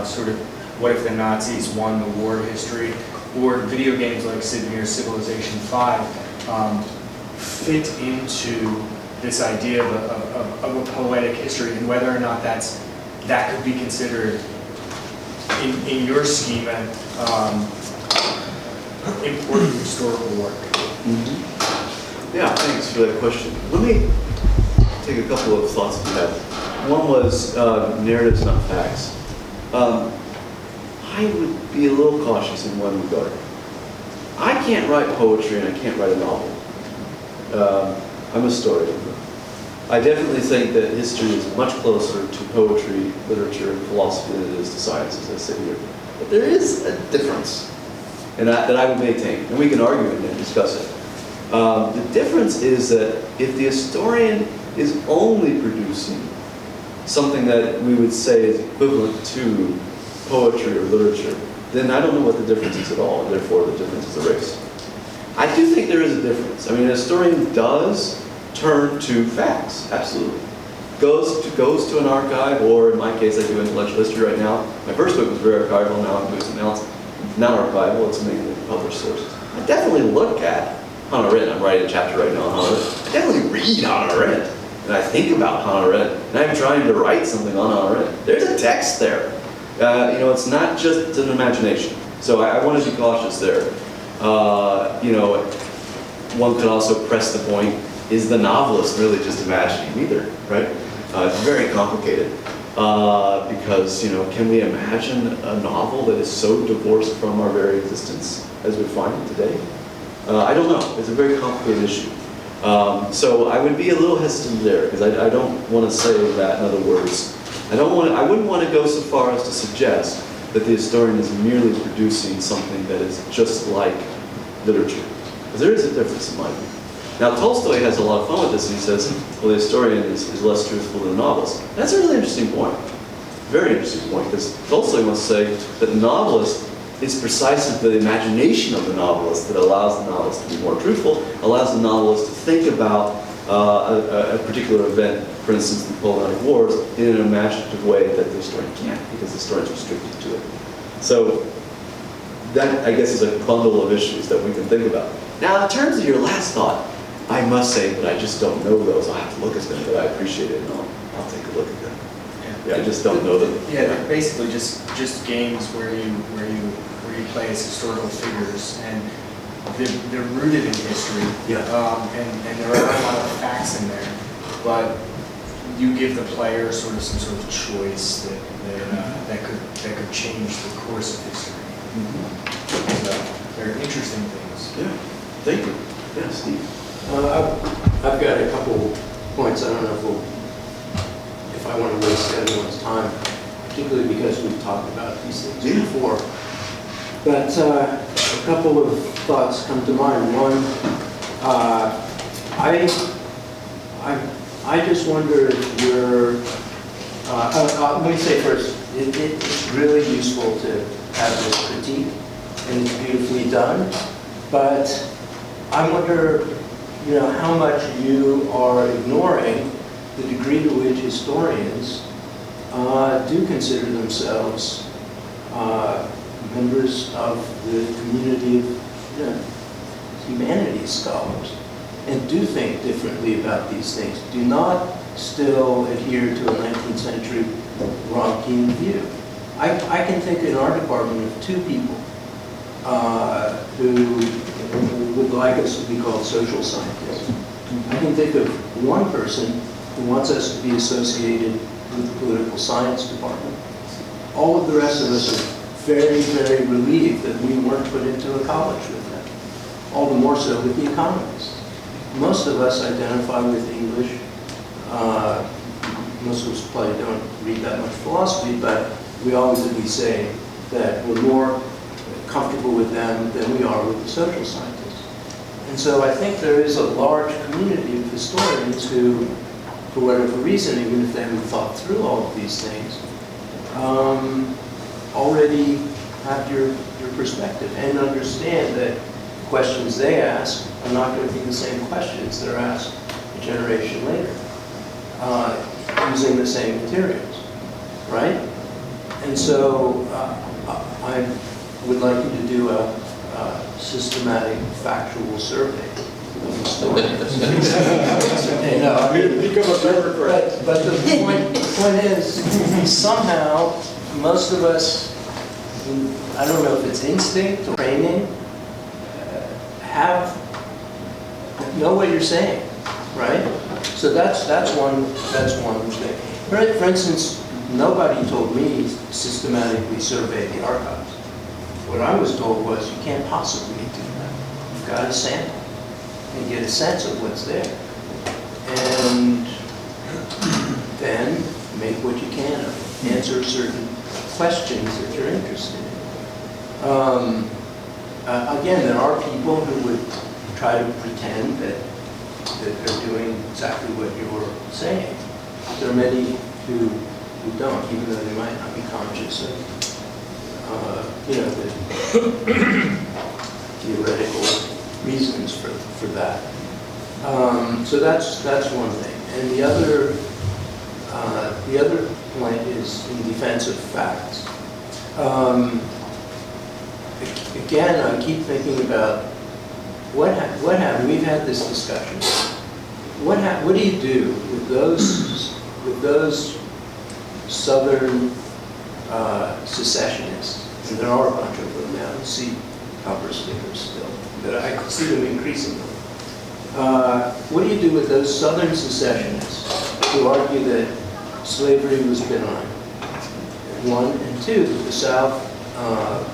sort of what if the Nazis won the war of history, or video games like Civilization 5 fit into this idea of a poetic history, and whether or not that could be considered in your schema important historical work. Mm-hmm. Yeah, thanks for that question. Let me take a couple of thoughts if you have. One was narratives, not facts. I would be a little cautious in one regard. I can't write poetry and I can't write a novel. I'm a historian. I definitely think that history is much closer to poetry, literature, and philosophy than it is to science, as I say here. But there is a difference, and that I would maintain, and we can argue it and discuss it. The difference is that if the historian is only producing something that we would say is equivalent to poetry or literature, then I don't know what the difference is at all, and therefore the difference is erased. I do think there is a difference. I mean, a historian does turn to facts, absolutely. Goes to an archive, or in my case, I do intellectual history right now. My first book was very archival, now I'm doing something else. Not archival, it's mainly published sources. I definitely look at Hannah Arendt. I'm writing a chapter right now on Hannah Arendt. I definitely read Hannah Arendt, and I think about Hannah Arendt, and I'm trying to write something on Hannah Arendt. There's a text there. It's not just an imagination. So I want to be cautious there. One could also press the point, is the novelist really just imagining either, right? It's very complicated because, can we imagine a novel that is so divorced from our very existence as we find it today? I don't know. It's a very complicated issue. So I would be a little hesitant there because I don't want to say that, in other words. I wouldn't want to go so far as to suggest that the historian is merely producing something that is just like literature. Because there is a difference in my view. Now, Tolstoy has a lot of fun with this, and he says, well, the historian is less truthful than the novelist. That's a really interesting point. Very interesting point, because Tolstoy wants to say that the novelist is precisely the imagination of the novelist that allows the novelist to be more truthful, allows the novelist to think about a particular event, for instance, the Napoleonic Wars, in an imaginative way that the historian can't, because the historian is restricted to it. So that, I guess, is a bundle of issues that we can think about. Now, in terms of your last thought, I must say that I just don't know those. I'll have to look at them, but I appreciate it, and I'll take a look at them. Yeah, I just don't know them. Yeah, they're basically just games where you play as historical figures, and they're rooted in history. Yeah. And there are a lot of facts in there, but you give the player some sort of choice that could change the course of history. Mm-hmm. So they're interesting things. Yeah. Thank you. Yeah, Steve. I've got a couple points. I don't know if I want to waste everyone's time, particularly because we've talked about these things before. But a couple of thoughts come to mind. One, I just wonder if you're. Let me say first, it's really useful to have this critique, and it's beautifully done. But I wonder, how much you are ignoring the degree to which historians do consider themselves members of the community of humanities scholars and do think differently about these things, do not still adhere to a 19th century Rankian view. I can think in our department of 2 people who would like us to be called social scientists. I can think of one person who wants us to be associated with the political science department. All of the rest of us are very, very relieved that we weren't put into a college with them. All the more so with the economists. Most of us identify with English. Most of us probably don't read that much philosophy, but we always at least say that we're more comfortable with them than we are with the social scientists. And so I think there is a large community of historians who, for whatever reason, even if they haven't thought through all of these things, already have your perspective and understand that questions they ask are not going to be the same questions that are asked a generation later, using the same materials, right? And so I would like you to do a systematic, factual survey of historians. But the point is, somehow, most of us, I don't know if it's instinct or training, know what you're saying, right? So that's one thing. For instance, nobody told me to systematically survey the archives. What I was told was you can't possibly do that. You've got to sample and get a sense of what's there, and then make what you can of it. Answer certain questions that you're interested in. Again, there are people who would try to pretend that they're doing exactly what you were saying. There are many who don't, even though they might not be conscious of, the theoretical reasons for that. So that's one thing. And the other point is in defense of facts. Again, I keep thinking about what happened. We've had this discussion. What do you do with those Southern secessionists? And there are a bunch of them now. You see bumper stickers still, but I see them increasingly. What do you do with those Southern secessionists who argue that slavery was benign? 1, and 2, that the South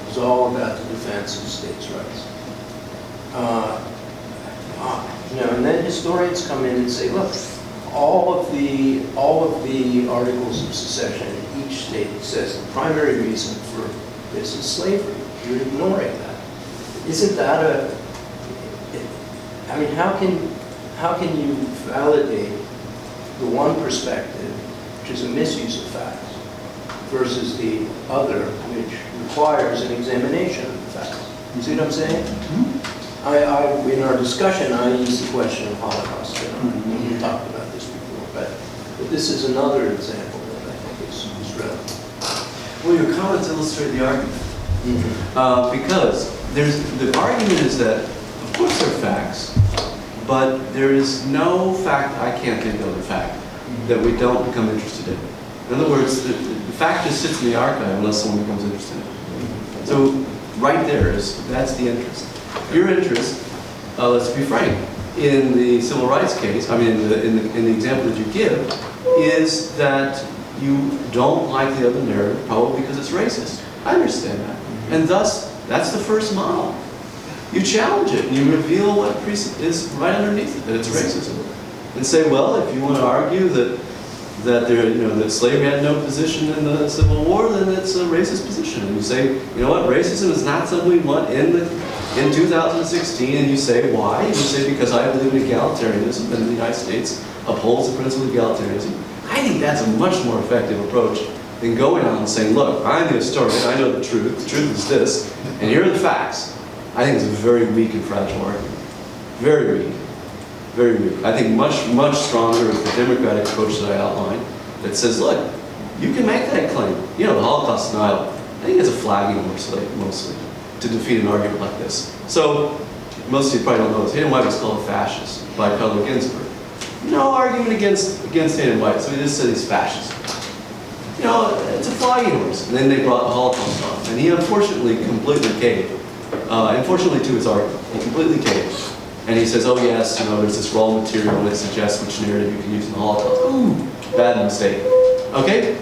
was all about the defense of states' rights. And then historians come in and say, look, all of the articles of secession in each state says the primary reason for this is slavery. You're ignoring that. Isn't that how can you validate the one perspective, which is a misuse of facts, versus the other, which requires an examination of the facts? You see what I'm saying? In our discussion, I used the question of Holocaust. We talked about this before, but this is another example that I think is relevant. Well, your comments illustrate the argument. Because the argument is that, of course, there are facts, but there is no fact, I can't think of a fact, that we don't become interested in. In other words, the fact just sits in the archive unless someone becomes interested in it. So right there that's the interest. Your interest, let's be frank, in the civil rights case, in the example that you give, is that you don't like the other narrative, probably because it's racist. I understand that. And thus, that's the first model. You challenge it, and you reveal what is right underneath it, that it's racism. And say, well, if you want to argue that slavery had no position in the Civil War, then it's a racist position. And you say, you know what, racism is not something we want in 2016, and you say, why? And you say, because I believe in egalitarianism, and the United States upholds the principle of egalitarianism. I think that's a much more effective approach than going on and saying, look, I'm the historian, I know the truth is this, and here are the facts. I think it's a very weak and fragile argument. Very weak. Very weak. I think much stronger is the democratic approach that I outlined that says, look, you can make that claim. You know, the Holocaust denial, I think it's a flagging mostly to defeat an argument like this. So, most of you probably don't know this. Hayden White was called a fascist by Carlo Ginzburg. No argument against Hayden White, so he just said he's fascist. You know, it's a flagging horse. And then they brought the Holocaust on. And he unfortunately completely caved. Unfortunately to his argument, he completely caved. And he says, oh yes, you know, there's this raw material and it suggests which narrative you can use in the Holocaust. Ooh, bad mistake. Okay?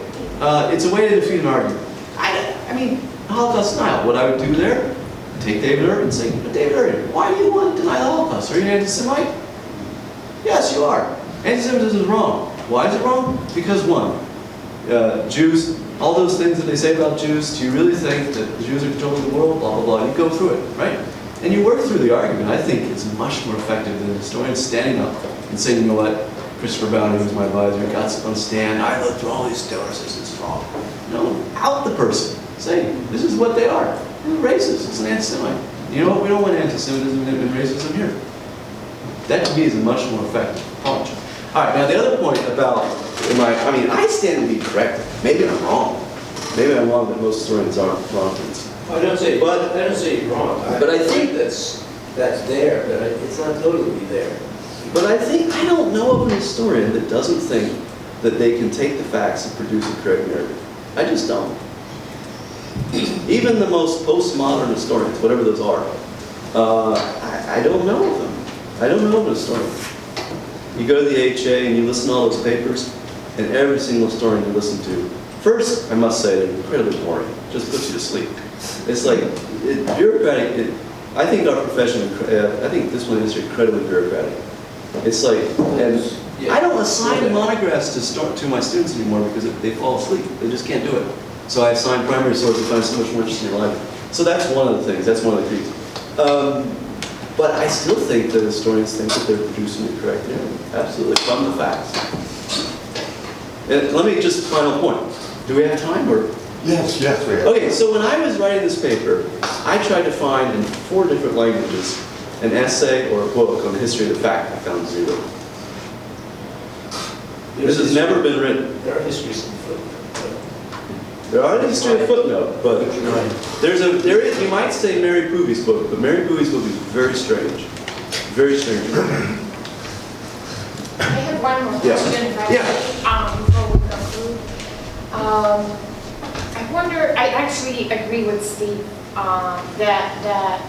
It's a way to defeat an argument. I mean, Holocaust denial, what I would do there, take David Irving and say, David Irving, why do you want to deny the Holocaust? Are you an anti-Semite? Yes, you are. Anti-Semitism is wrong. Why is it wrong? Because one, Jews, all those things that they say about Jews, do you really think that the Jews are controlling the world? Blah, blah, blah. You go through it, right? And you work through the argument. I think it's much more effective than historians standing up and saying, you know what, Christopher Bowney, who's my advisor, got on stand, I looked through all these sources, it's wrong. No, out the person. Say, this is what they are. They're racist, it's an anti-Semite. You know what, we don't want anti-Semitism and racism here. That to me is a much more effective approach. All right, now the other point about, I stand to be corrected. Maybe I'm wrong. Maybe I'm wrong that most historians aren't wrong. I don't say you're wrong. But I think that's there, but it's not totally there. But I don't know of an historian that doesn't think that they can take the facts and produce a correct narrative. I just don't. Even the most postmodern historians, whatever those are, I don't know of them. I don't know of an historian. You go to the HA and you listen to all those papers, and every single historian you listen to, first, I must say, they're incredibly boring. Just puts you to sleep. It's like, bureaucratic. I think our profession, I think this one is incredibly bureaucratic. It's like, and I don't assign monographs to my students anymore because they fall asleep. They just can't do it. So I assign primary sources, I find so much more interesting in life. So that's one of the things. That's one of the keys. But I still think that historians think that they're producing the correct narrative. Absolutely, from the facts. And let me just final point. Do we have time or? Yes, we have. Okay, so when I was writing this paper, I tried to find in 4 different languages an essay or a book on the history of the fact. I found 0. This has never been written. There are histories in the footnote. There are history of footnote, but there is. You might say Mary Poovy's book, but Mary Poovy's book is very strange. Very strange. I have one more question, before we conclude. I wonder, I actually agree with Steve that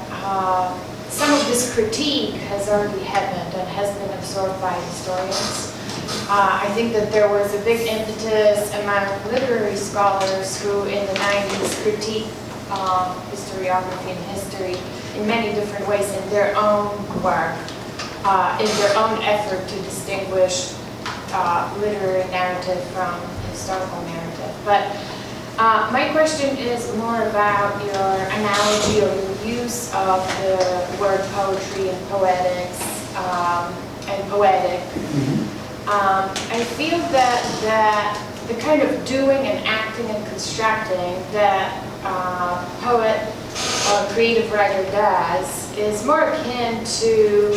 some of this critique has already happened and has been absorbed by historians. I think that there was a big impetus among literary scholars who in the 90s critiqued historiography and history in many different ways in their own work, in their own effort to distinguish literary narrative from historical narrative. But my question is more about your analogy or your use of the word poetry and poetics and poetic. I feel that the kind of doing and acting and constructing that poet or creative writer does is more akin to,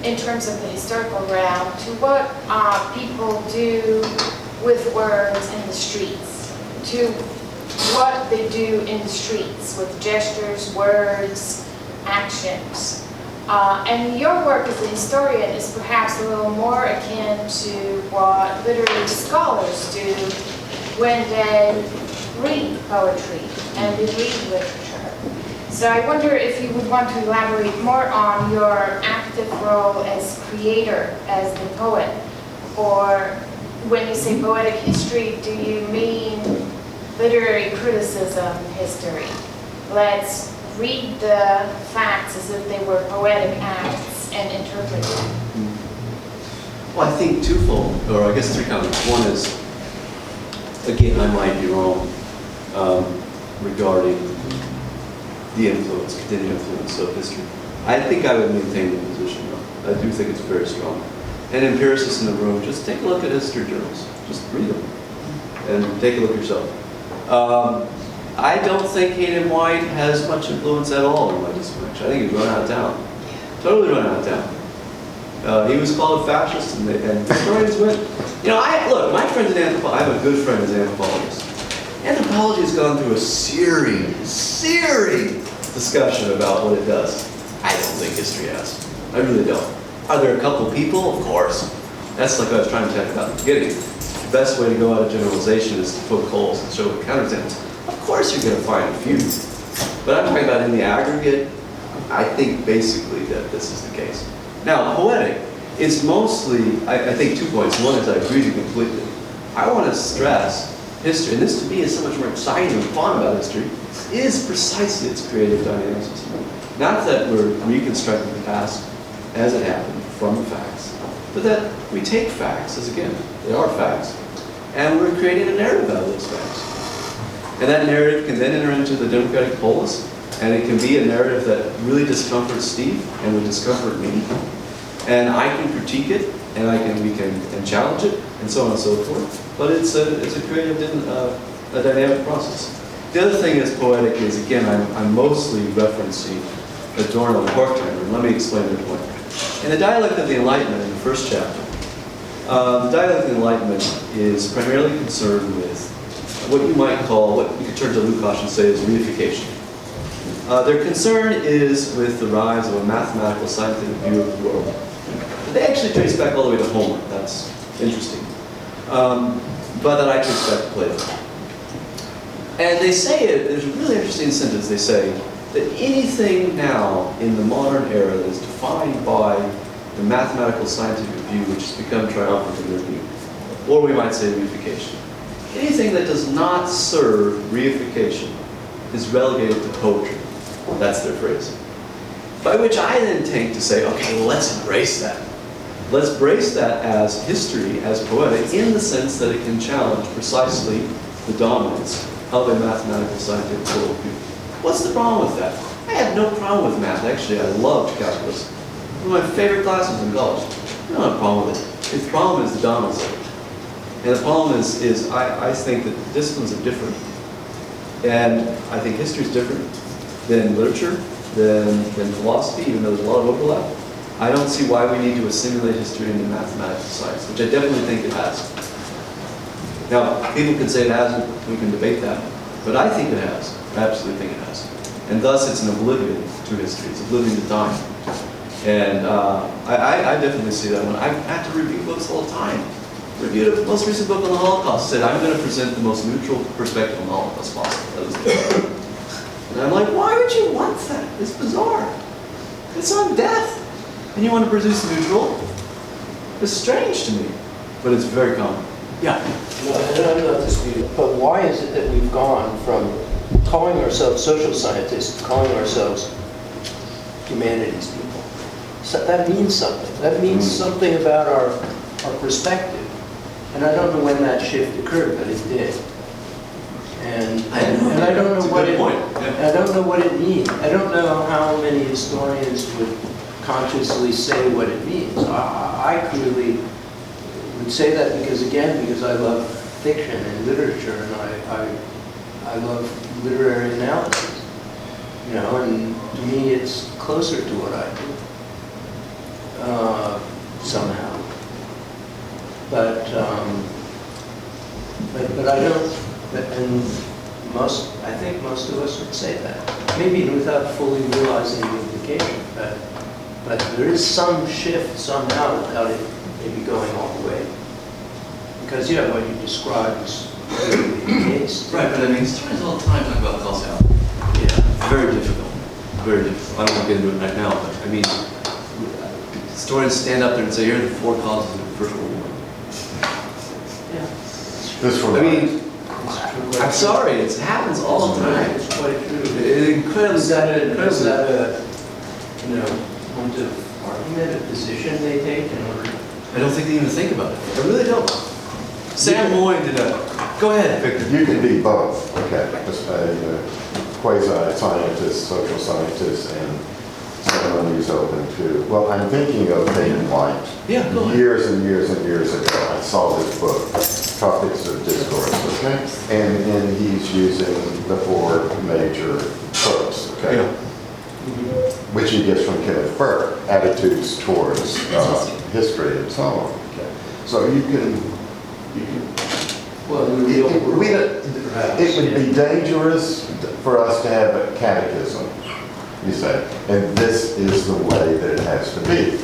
in terms of the historical realm, to what people do with words in the streets, to what they do in the streets with gestures, words, actions. And your work as a historian is perhaps a little more akin to what literary scholars do when they read poetry and they read literature. So I wonder if you would want to elaborate more on your active role as creator, as the poet, or when you say poetic history, do you mean literary criticism history? Let's read the facts as if they were poetic acts and interpret them. Well, I think twofold, or I guess 3 comments. One is, again, I might be wrong regarding the influence, continued influence of history. I think I would maintain the position, though. I do think it's very strong. And empiricists in the room, just take a look at history journals. Just read them. And take a look yourself. I don't think Hayden White has much influence at all in my discipline. I think he's run out of town. Totally run out of town. He was called a fascist, and historians went, look, my friend's an anthropologist. I have a good friend who's an anthropologist. Anthropology has gone through a searing discussion about what it does. I don't think history has. I really don't. Are there a couple of people? Of course. That's like I was trying to talk about at the beginning. The best way to go out of generalization is to poke holes and show counterexamples. Of course you're going to find a few. But I'm talking about in the aggregate, I think basically that this is the case. Now, poetic is mostly, I think 2 points. One is I agree with you completely. I want to stress history, and this to me is so much more exciting and fun about history, is precisely its creative dynamicism. Not that we're reconstructing the past as it happened from the facts, but that we take facts as, again, they are facts, and we're creating a narrative out of those facts. And that narrative can then enter into the democratic polis, and it can be a narrative that really discomforts Steve and would discomfort me. And I can critique it, and we can challenge it, and so on and so forth. But it's a creative, a dynamic process. The other thing that's poetic is, again, I'm mostly referencing Adorno and Horkheimer, and let me explain the point. In the Dialect of the Enlightenment, in the first chapter, the Dialect of the Enlightenment is primarily concerned with what you might call, what you could turn to Lukács and say is reification. Their concern is with the rise of a mathematical, scientific view of the world. They actually trace back all the way to Homer. That's interesting. But that I trace back to Plato. And they say it, there's a really interesting sentence. They say that anything now in the modern era that is defined by the mathematical, scientific view, which has become triumphant in their view, or we might say reification, anything that does not serve reification is relegated to poetry. That's their phrase. By which I then take to say, okay, well, let's embrace that. Let's brace that as history, as poetic, in the sense that it can challenge precisely the dominance of a mathematical, scientific worldview. What's the problem with that? I have no problem with math. Actually, I loved calculus. One of my favorite classes in college. I don't have a problem with it. The problem is the dominance of it. And the problem is I think that disciplines are different. And I think history is different than literature, than philosophy, even though there's a lot of overlap. I don't see why we need to assimilate history into mathematical science, which I definitely think it has. Now, people can say it hasn't, we can debate that, but I think it has. I absolutely think it has. And thus, it's an oblivion to history, it's oblivion to time. And I definitely see that one. I have to review books all the time. Reviewed the most recent book on the Holocaust, said, I'm going to present the most neutral perspective on the Holocaust possible. That was good. And I'm like, why would you want that? It's bizarre. It's on death. And you want to produce neutral? It's strange to me, but it's very common. Yeah? No, and I'm not disputing, but why is it that we've gone from calling ourselves social scientists to calling ourselves humanities people? So that means something. That means something about our perspective. And I don't know when that shift occurred, but it did. And I don't know what it, I don't know what it means. I don't know how many historians would consciously say what it means. I clearly would say that because I love fiction and literature, and I love literary analysis. You know, and to me it's closer to what I do somehow. But I don't. And I think most of us would say that. Maybe without fully realizing the implication, but there is some shift somehow without it maybe going all the way. Because what you described is clearly the case. Right, but I mean, historians all the time talk about causality. Yeah. Very difficult. Very difficult. I don't want to get into it right now, but I mean, historians stand up there and say, here are the 4 causes of the First World War. Yeah. I mean, I'm sorry, it happens all the time. It's quite true. Incredibly. Is that a point of argument, a position they take in order? I don't think they even think about it. I really don't. Sam Moy did a. Go ahead, Victor. You can be both. Okay, just a quasi-scientist, social scientist, and someone who's open to. Well, I'm thinking of Hayden White. Yeah, go ahead. Years and years and years ago, I saw his book, Topics of Discourse, okay? And he's using the 4 major tropes, okay? Yeah. which he gets from Kenneth Burke, attitudes towards history and so on. Okay. So you can Well, it would be dangerous for us to have a catechism, you say, and this is the way that it has to be.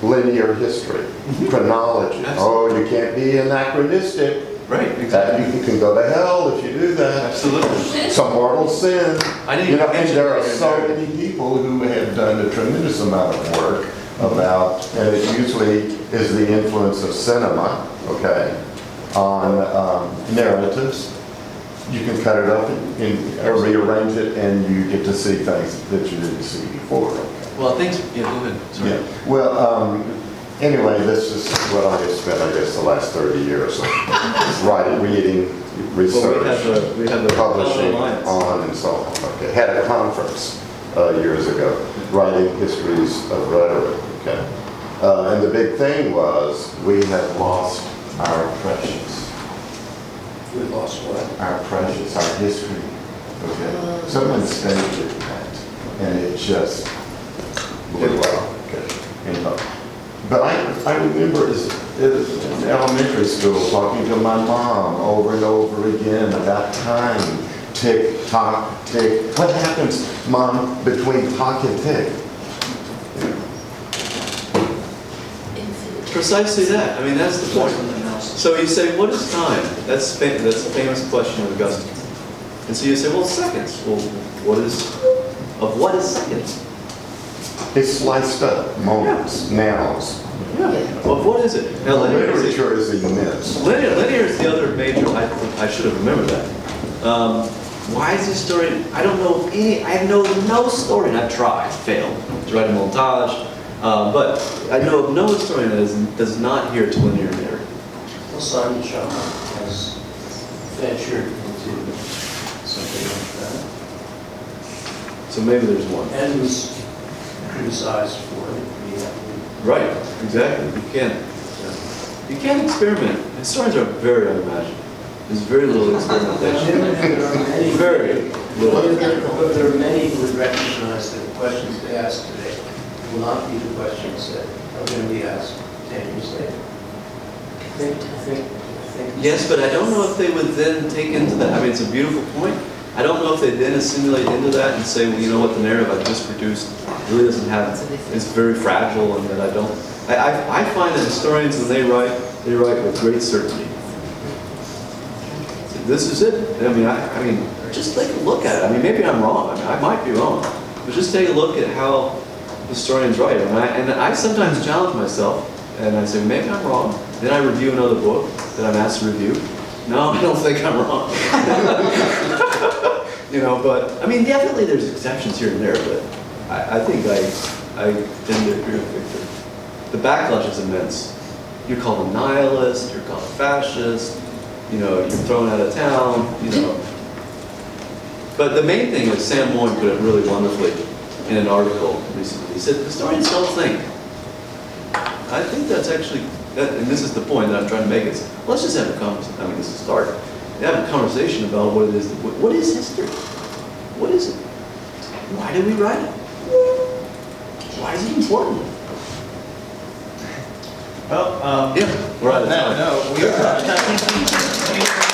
Linear history, chronology. Oh, you can't be anachronistic. Right, exactly. You can go to hell if you do that. Absolutely. Some mortal sin. I didn't You know, even and mention there are that in so there. many people who have done a tremendous amount of work about, and it usually is the influence of cinema, okay, on narratives. You can cut it up and rearrange it, and you get to see things that you didn't see before. Okay. Well, thanks. Yeah, go ahead. Sorry. Yeah. Well, anyway, this is what I have spent, I guess, the last 30 years writing, reading, research, we have a publishing, alliance. on and so on. Okay. Had a conference years ago, writing histories of rhetoric. Okay. And the big thing was we have lost our precious. We lost what? Our precious, our history. Okay. Someone stated that, and it just blew up. Okay. But I remember as in elementary school talking to my mom over and over again about time. Tick, tock, tick. What happens, Mom, between tock and tick? Precisely that. I mean, that's the point. So you say, what is time? That's the famous question of Augustine. And so you say, well, seconds. Well, what is seconds? It's sliced up, moments, nouns. Yeah. Well, what is it? Now, Literature is immense. Linear is the other major. I should have remembered that. Why is this story? I don't know of any. I know no story, and I've tried, failed to write a montage. But I know of no historian that does not adhere to linear narrative. Well, Simon Shaw has ventured into something like that. So maybe there's one. And was criticized for it. Right, exactly. You can't experiment. Historians are very unimaginative. There's very little experimentation. Very little. But there are many who would recognize that the questions they ask today will not be the questions that are going to be asked 10 years later. I think Yes, but I don't know if they would then take into that. I mean, it's a beautiful point. I don't know if they then assimilate into that and say, well, you know what, the narrative I just produced really doesn't have, it's very fragile, and that I don't. I find that historians, when they write with great certainty. So this is it. I mean, just take a look at it. I mean, maybe I'm wrong. I mean, I might be wrong, but just take a look at how historians write. And I sometimes challenge myself, and I say, maybe I'm wrong. Then I review another book that I'm asked to review. No, I don't think I'm wrong. You know, but I mean, definitely there's exceptions here and there, but I think I tend to agree with Victor. The backlash is immense. You're called a nihilist, you're called a fascist, you know, you're thrown out of town, you know. But the main thing is, Sam Moyne put it really wonderfully in an article recently. He said, historians don't think. I think that's actually, and this is the point that I'm trying to make, is let's just have a conversation. I mean, this is a start. Have a conversation about what it is. What is history? What is it? Why do we write it? Why is it important? Well, Yeah, we're out of time. no, we are.